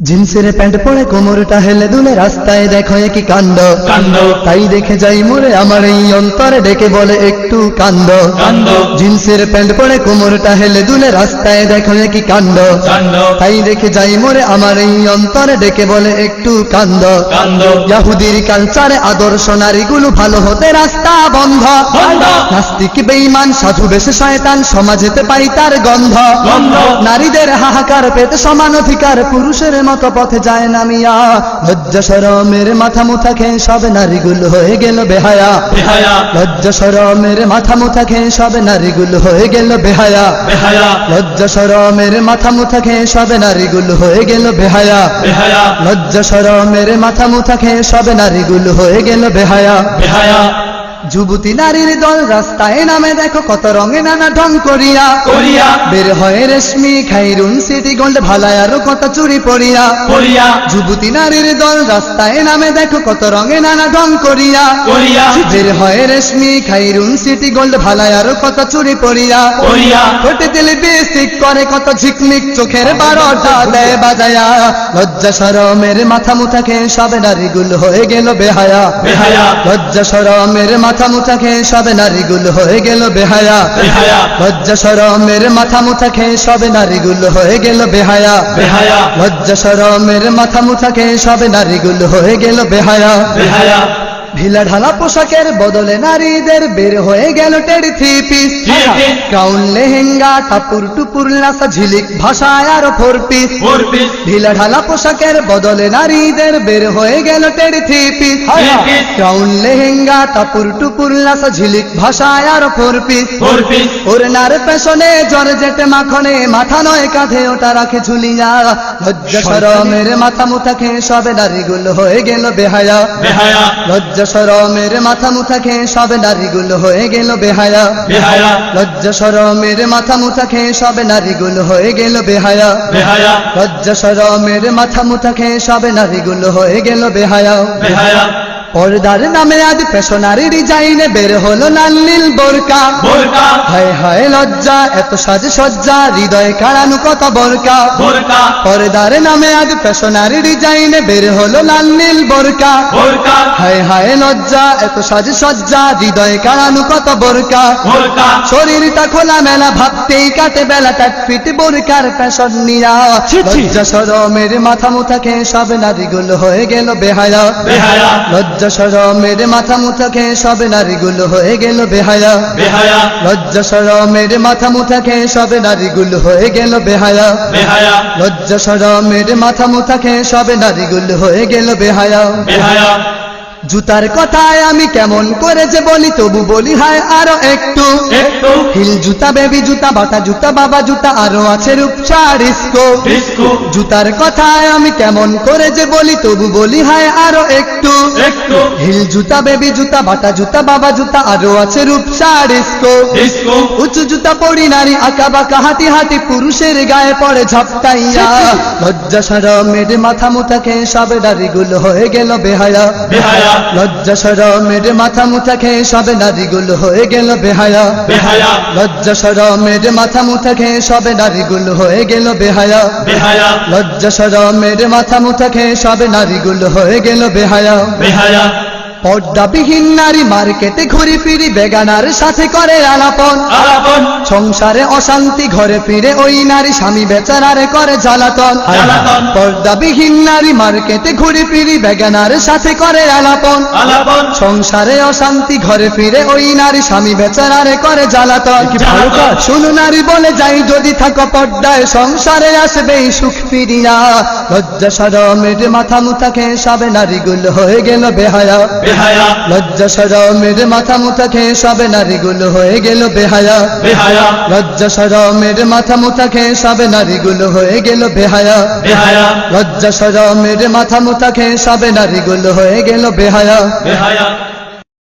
জিন্সের প্যান্ট পরে কোমরটা হেলে দুলে রাস্তায় দেখো কি কাণ্ড কাণ্ড তাই দেখে যাই মোরে আমার এই অন্তরে ডেকে বলে একটু কাণ্ড কাণ্ড জিন্সের প্যান্ট পরে কোমরটা হেলে দুলে রাস্তায় দেখো কি কাণ্ড কাণ্ড তাই দেখে যাই মোরে আমার এই অন্তরে ডেকে বলে একটু কাণ্ড কাণ্ড ইয়াহুদির কালচারে আদর্শ নারীগুলো ভালো হতে রাস্তা বন্ধ বন্ধ নাস্তিক বেঈমান সাধু বেশে শয়তান সমাজেতে পাই তার গন্ধ গন্ধ নারীদের হাহাকার পেতে সমান অধিকার পুরুষের মতো পথে যায় না মিয়া লজ্জা শরমের মাথা মুথা খেয়ে সব নারীগুলো হয়ে গেল বেহায়া বেহায়া লজ্জা শরমের মাথা মুথা খেয়ে সব নারীগুলো হয়ে গেল বেহায়া বেহায়া লজ্জা শরমের মাথা মুথা খেয়ে সব নারীগুলো হয়ে গেল বেহায়া বেহায়া লজ্জা শরমের মাথা মুথা খেয়ে সব নারীগুলো হয়ে গেল বেহায়া বেহায়া যুবতী নারীর দল রাস্তায় নামে দেখো কত রঙে নানা ঢং করিয়া করিয়া বের হয় রেশমি খাইরুন সিটি গোল্ড ভালায় আরো কত চুরি পড়িয়া করিয়া যুবতী নারীর দল রাস্তায় নামে দেখো কত রঙে নানা ঢং করিয়া করিয়া বের হয় রেশমি খাইরুন সিটি গোল্ড ভালায় আরো কত চুরি পড়িয়া করিয়া ঠোঁটে তেলে বেসিক করে কত ঝিকমিক চোখের বারোটা দেয় বাজায়া লজ্জা শরমের মাথা মুথা খেয়ে সব নারীগুলো হয়ে গেল বেহায়া বেহায়া লজ্জা শরমের মাথা মুথা খেয়ে সব নারীগুলো হয়ে গেল বেহায়া বেহায়া লজ্জা শরমের মাথা মুথা খেয়ে সব নারীগুলো হয়ে গেল বেহায়া বেহায়া লজ্জা শরমের মাথা মুথা খেয়ে সব নারীগুলো হয়ে গেল বেহায়া বেহায়া ঢিলা ঢালা পোশাকের বদলে নারীদের বের হয়ে গেল teddy three piece Three piece। Gown lehenga টাপুর টুপুর লাসা ঝিলিক ভাষায় আরো ফোর পিস ফোর পিস ঢিলা ঢালা পোশাকের বদলে নারীদের বের হয়ে গেল teddy three piece Three piece। Gown lehenga টাপুর টুপুর লাসা ঝিলিক ভাষায় আরো ফোর পিস ফোর পিস ওরনার পেছনে জর্জেট মাখনে মাথা নয় কাঁধে ওটা রাখে ঝুলিয়া লজ্জা শরমের মাথা মুথা খেয়ে সব নারীগুলো হয়ে গেল বেহায়া বেহায়া লজ্জা শরমের মাথা মুথা খেয়ে সব নারীগুলো হয়ে গেল বেহায়া বেহায়া লজ্জা শরমের মাথা মুথা খেয়ে সব নারীগুলো হয়ে গেল বেহায়া বেহায়া লজ্জা শরমের মাথা মুথা খেয়ে সব নারীগুলো হয়ে গেল বেহায়া বেহায়া পর্দার নামে আজ ফ্যাশনারি ডিজাইনে বের হলো লাল নীল বোরকা বোরকা হায় হায় লজ্জা এত সাজ সজ্জা হৃদয়ে কাড়ানো কত বোরকা বোরকা পর্দার নামে আজ ফ্যাশনারি ডিজাইনে বের হলো লাল নীল বোরকা বোরকা হায় হায় লজ্জা এত সাজ সজ্জা হৃদয়ে কাড়ানো কত বোরকা বোরকা শরীরটা খোলা মেলা ভাবতেই কাটে বেলা টাট ফিট বোরকার ফ্যাশন নিয়া লজ্জা শরমের মাথা মুথা খেয়ে সব নারীগুলো হয়ে গেল বেহায়া বেহায়া লজ্জা শরমের মাথা মুথা খেয়ে সব নারীগুলো হয়ে গেল বেহায়া বেহায়া লজ্জা শরমের মাথা মুথা খেয়ে সব নারীগুলো হয়ে গেল বেহায়া বেহায়া লজ্জা শরমের মাথা মুথা খেয়ে সব নারীগুলো হয়ে গেল বেহায়া বেহায়া জুতার কথায় আমি কেমন করে যে বলি তবু বলি হায় আরো একটু একটু হিল জুতা বেবি জুতা বাটা জুতা বাবা জুতা আরো আছে রূপসা ডিস্কো ডিস্কো জুতার কথায় আমি কেমন করে যে বলি তবু বলি হায় আরো একটু একটু হিল জুতা বেবি জুতা বাটা জুতা বাবা জুতা আরো আছে রূপসা ডিস্কো ডিস্কো উঁচু জুতা পরি নারী আঁকা বাঁকা হাঁটি হাঁটি পুরুষের গায়ে পড়ে ঝাপটাইয়া লজ্জা শরমের মাথা মুথা খেয়ে সব নারীগুলো হয়ে গেল বেহায়া বেহায়া লজ্জা শরমের মাথা মুথা খেয়ে সব নারীগুলো হয়ে গেল বেহায়া বেহায়া লজ্জা শরমের মাথা মুথা খেয়ে সব নারীগুলো হয়ে গেল বেহায়া বেহায়া লজ্জা শরমের মাথা মুথা খেয়ে সব নারীগুলো হয়ে গেল বেহায়া বেহায়া পর্দাবিহীন নারী মার্কেটে ঘুরি ফিরি বেগানার সাথে করে আলাপন আলাপন সংসারে অশান্তি ঘরে ফিরে ওই নারী স্বামী বেচারারে করে জ্বালাতন জ্বালাতন। পর্দাবিহীন নারী মার্কেটে ঘুরি ফিরি বেগানার সাথে করে আলাপন আলাপন সংসারে অশান্তি ঘরে ফিরে ওই নারী স্বামী বেচারারে করে জ্বালাতন কি ভালো কাজ। শুনো নারী বলে যাই যদি থাকো পর্দায় সংসারে আসবে সুখ ফিরিয়া লজ্জা শরমের মাথা মুথা খেয়ে সব নারীগুলো হয়ে গেল বেহায়া বেহায়া লজ্জা শরমের মাথা মুথা খেয়ে সব নারীগুলো হয়ে গেল বেহায়া বেহায়া লজ্জা শরমের মাথা মুথা খেয়ে সব নারীগুলো হয়ে গেল বেহায়া বেহায়া লজ্জা শরমের মাথা মুথা খেয়ে সব নারীগুলো হয়ে গেল বেহায়া বেহায়া